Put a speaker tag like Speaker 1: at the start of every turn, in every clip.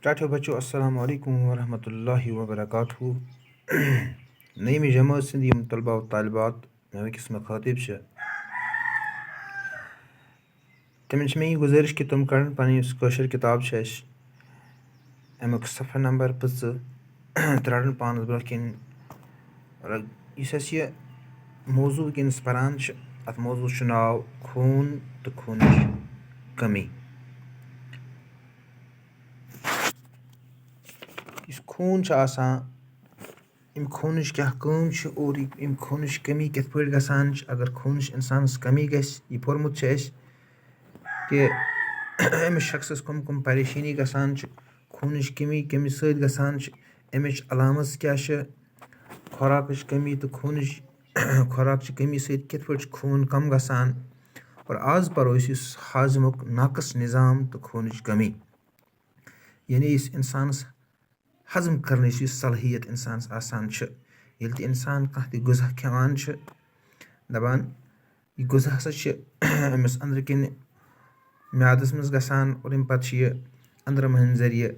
Speaker 1: टाठियों बच्चों अस्सलाम वालेकुम वरहमतुल्लाहि वबरकातुहू। नईम जमात सिंध यम तलबा व तालिबात मे वंकस मुखातिब तमन मे यह गुजारिश कि तुम कड़न पन कशर किताब अमुक सफ़ा नंबर 5 त्राड़न पानस ब्रोह किन और इस यह मौजू वंकस परान अत मौजू नाव खून तो खूनच कमी। इस खून अम खूनच क्या कम और अम खूनच कमी कित पे गसान अगर खूनच इंसानस कमी गस यह पोरमुत कि अमिस शख्सस कम कम परेशानी गसान खूनच कमी कमी सत गसान अमिच अलामत क्या खुराक कमी तो खूनच खुराक कमी सत कित पे खून कम गसान। और आज परो हाजमुक नाकस निज़ाम तो खूनच कमी यानी इस इंसानस हजम करने सलाहियत इंसानस आसान ये इंसान कह गुज़ा खेवान दपान यह गुज़ा हसा अमिस अंदर किन म्यादस मज गसान और अम पत यह अंदरम हंद जरिए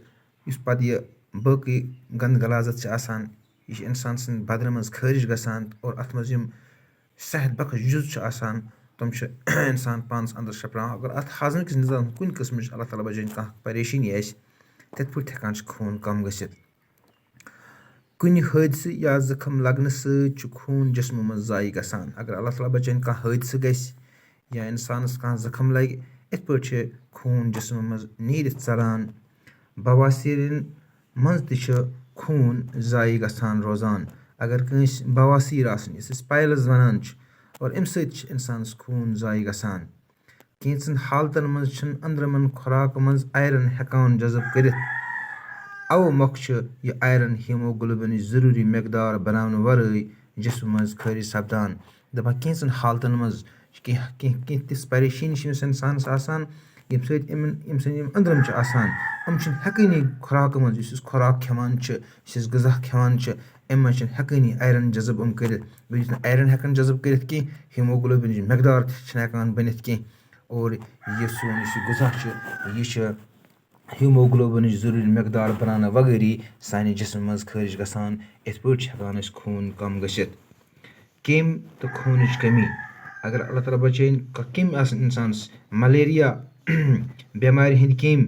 Speaker 1: इस पत यह बाकी गंद गलाजत आसान यह इंसान सद बदन मज खारिज गसान और अत मज यम सेहत बख्श जुज आसान तुम इंसान पानस अंदर शपरान। अगर अत हाजम किस निज़ाम कुन किस्म अल्लाह ताला बचान कह परेशानी तित पे हेकान खून कम गसित। कुन हादसे या जख्म लगन सत खून जिस्म मज जाय गसान अगर अल्लाह ताला बचान कह हादसे गस या इंसानस कह जख्म लगे इत पे खून जिस्म मज नीरित चलान। बवासीरन मज खून जाय गसान रोजान अगर कंस बवासीर आसन यस पायल्स वनान और अम सत इंसानस खून जाय गसान। कैंचन हालतन मज अंदरमन खुराक मज आयरन हेकान जज़ब कर अवो मख यह आयरन हीमोग्लोबिन जरूरी मकदार बनावन वरय जिस्म मज खारिज सपदान। दपान कैंचन हालतन मज कह तिस परेशानी इंसानस आसान यम सत यम अंदरम आसान अम हेकनी खुराक मज खुराक खेवान गज़ा खेवान अम मज हेकनी आयरन जज़ब कर आयरन हेकन जज़ब कर हीमोग्लोबिन मकदार हेकान बनित कह और यह सोन गुज़ा यह हीमोग्लोबिन जरूरी मकदार बनाने वगैरह सान जिस्म मज खारिज गसान इत पे हेकान खून कम गसित। केम तो खूनच कमी अगर अल्लाह ताला बचान केम इंसानस मलेरिया बेमार हंद केम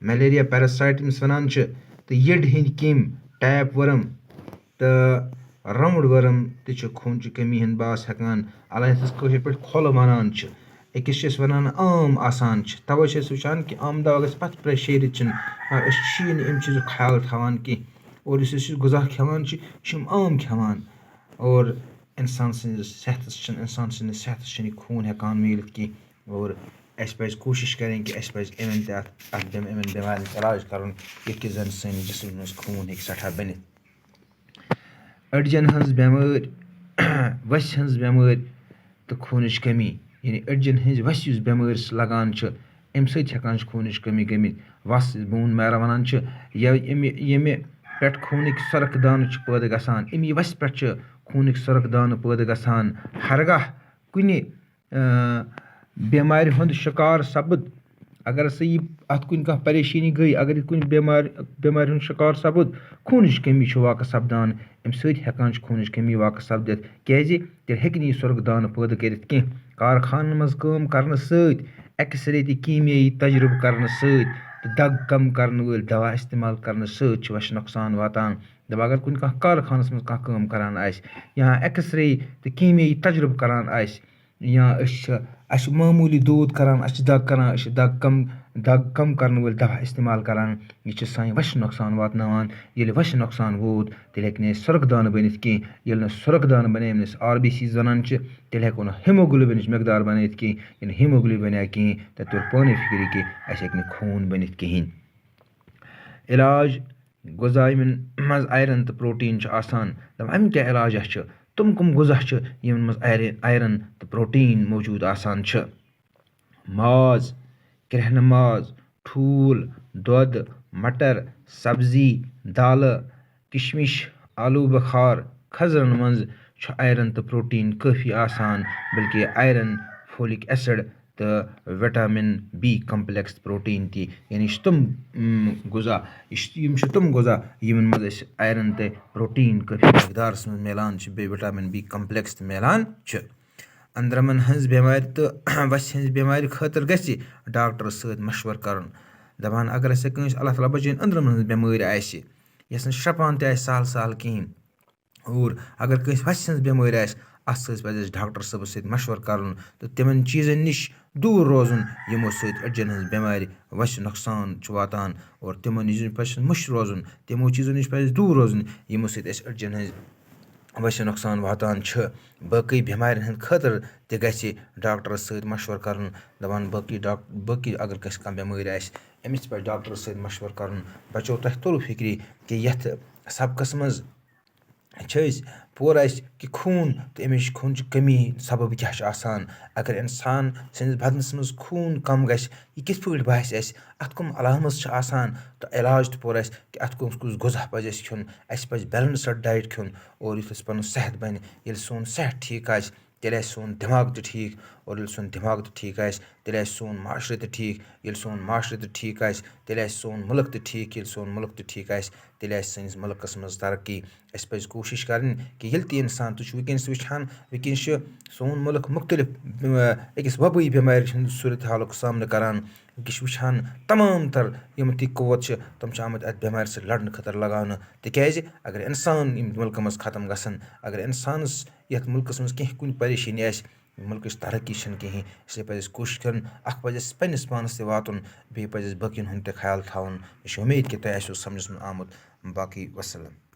Speaker 1: मलेरिया पैरासाइट यमस वनान तो यड हंद केम टैप वर्म तो राउंड वर्म तो खून कमी हंद बास हेकान अल्लाह कशर पे खोल वनान अकिस वनान आम आसान तवे वुचान कि आम दवा गस पत प्रेशरित अम चीज़ ख्याल थवान कह और इस गुज़ा खेवान आम खेवान और इंसान इंसान सन्दस सेहत खून हेकान मिलित कह और अस पज कोशिश करें कि अस पज इमन बेमार इलाज कर कि जन सन जिस्म मज खून हे सठा बनित। अड़जन हंज बेमार वस हंज बेमार तो खूनच कमी यानी अड़जन हंज वस बेमार लगान अम सत हेकान खूनच कमी गमित वस बोन मैरा वनान यमे पे खूनिक सुरख दान पैदा गसान अमी वस पे खूनिक सुरख दान पैदा गसान हरगाह कुन बेमार हंद शिकार सपद अगर सह यह अत कुन कह परेशानी गई अगर कुन बेमार हंद शिकार सपद खूनच कमी वाक़ सपदान अम सत हेकान खूनच कमी वाक़ सपदित क्या तेल हेकि सुरख दान पैदा कर कह कारखान मज काम करने सत एक्सरे तो कीमियाई तजुर्बे करने सत दग कम करने वाल दवा इस्तेमाल करने सत वस नुकसान वातान। दप अगर कुन कह कारखानस मज कह काम करान या एक्सरे तो कीमियाई तजुर्बे करान या मामूली दूध करान दग करान दग कम करने वाल दवा इस्तेमाल करान यह सान वस नुकसान वातनावान ये वस नुकसान वोत तेल हेक सुरख दान बनित कह ये सुरख दान बन RBCs वनान तेल हेको हीमोग्लोबिन मकदार बनित कह हीमोग्लोबिन बना कह तब तोर पाने फिक्र कि अस हेक खून बनित कहें। इलाज गुज़ा यमन मज आयरन तो प्रोटीन आसान अम क्या इलाज तुम कम गुज़ा यमन मज आयरन तो प्रोटीन मौजूद आसान माज कृहन माज ठूल दुध मटर सब्जी दाल किशमिश आलू बुखार खजरन मज आयरन तो प्रोटीन काफ़ी आसान बल्कि आयरन फोलिक एसिड تہٕ وِٹامِن B کَمپٕلٮ۪کس پرٛوٹیٖن تہِ یعنی یہِ چھِ تِم غذا یِم چھِ تِم غذا یِمَن منٛز اَسہِ آیرَن تہٕ پرٛوٹیٖن کٲفی مٮ۪قدارَس منٛز میلان چھِ بیٚیہِ وِٹامِن B کَمپٕلٮ۪کس تہِ میلان چھِ. أنٛدرَمَن ہٕنٛز بٮ۪مارِ تہٕ وَسہِ ہٕنٛزِ بٮ۪مارِ خٲطرٕ گژھِ ڈاکٹرَس سۭتۍ مشوَرٕ کَرُن. دَپان اگر ہَسا کٲنٛسہِ اللہ تعالیٰ بَچٲیِن أنٛدرَمَن ہٕنٛز بٮ۪مٲرۍ آسہِ یۄس نہٕ شرٛپان تہِ آسہِ سہل سہل کِہیٖنۍ اور اگر کٲنٛسہِ وَسہِ ہٕنٛز بٮ۪مٲرۍ آسہِ اَتھ سۭتۍ پَزِ اَسہِ ڈاکٹر صٲبَس سۭتۍ مشوَرٕ کَرُن تہٕ تِمَن چیٖزَن نِش دوٗر روزُن یِمو سۭتۍ أڈجَن ہٕنٛز بٮ۪مارِ وَسہِ نۄقصان چھُ واتان اور تِمو نِش پَزِ مٔشۍ روزُن تِمو چیٖزو نِش پَزِ دوٗر روزُن یِمو سۭتۍ اَسہِ أڈجَن ہٕنٛز وَسہِ نۄقصان واتان چھِ. باقٕے بٮ۪مارٮ۪ن ہٕنٛدِ خٲطرٕ تہِ گژھِ ڈاکٹرَس سۭتۍ مشوَرٕ کَرُن. دَپان باقٕے اگر کٲنٛسہِ کانٛہہ بٮ۪مٲرۍ آسہِ أمِس تہِ پَزِ ڈاکٹرَس سۭتۍ مشوَرٕ کَرُن. بَچو تۄہہِ توٚرُو فِکرِ کہِ یَتھ سبقَس منٛز چھِ أسۍ پورٕ اَسہِ کہِ خوٗن تہٕ اَمِچ خوٗنچہِ کٔمی سبب کیٛاہ چھُ آسان اگر اِنسان سٕنٛدِس بدنَس منٛز خوٗن کَم گژھِ یہِ کِتھ پٲٹھۍ باسہِ اَسہِ اَتھ کَم علامت چھِ آسان تہٕ علاج تہِ پوٚر اَسہِ کہِ اَتھ کُس غذا پَزِ اَسہِ کھیوٚن اَسہِ پَزِ بیلَنسٕڈ ڈایٹ کھیوٚن اور یُتھ اَسہِ پَنُن صحت بَنہِ ییٚلہِ سون صحت ٹھیٖک آسہِ تیٚلہِ آسہِ سون دٮ۪ماغ تہِ ٹھیٖک اور ییٚلہِ سون دٮ۪ماغ تہِ ٹھیٖک آسہِ تیٚلہِ آسہِ سون معاشرٕ تہِ ٹھیٖک ییٚلہِ سون معاشرٕ تہِ ٹھیٖک آسہِ تیٚلہِ آسہِ سون مُلک تہِ ٹھیٖک ییٚلہِ سون مُلک تہِ ٹھیٖک آسہِ تیٚلہِ آسہِ سٲنِس مُلکَس منٛز ترقی. اَسہِ پَزِ کوٗشِش کَرٕنۍ کہِ ییٚلہِ تہِ اِنسان تُہۍ چھُو وٕنکٮ۪نَس وٕچھان وٕنکٮ۪نَس چھُ سون مُلک مُختلِف أکِس وبٲیی بٮ۪مارِ ہُنٛد صوٗرت حالُک سامنہٕ کَران وٕنکٮ۪س چھِ وٕچھان تمام تر یِم تہِ قوت چھِ تِم چھِ آمٕتۍ اَتھ بٮ۪مارِ سۭتۍ لَڑنہٕ خٲطرٕ لگاونہٕ تِکیٛازِ اگر اِنسان یِم مُلکہٕ منٛز ختم گژھن اگر اِنسانَس یَتھ مُلکَس منٛز کینٛہہ کُنہِ پریشٲنی آسہِ مُلکٕچ ترقی چھَنہٕ کِہیٖنۍ اِسلیے پَزِ اَسہِ کوٗشِش کَرٕنۍ اَکھ پَزِ اَسہِ پنٛنِس پانَس تہِ واتُن بیٚیہِ پَزِ اَسہِ باقٕیَن ہُنٛد تہِ خیال تھاوُن. مےٚ چھُ اُمید کہِ تۄہہِ آسیو سَمجھَس منٛز آمُت. باقٕے وَسَلام.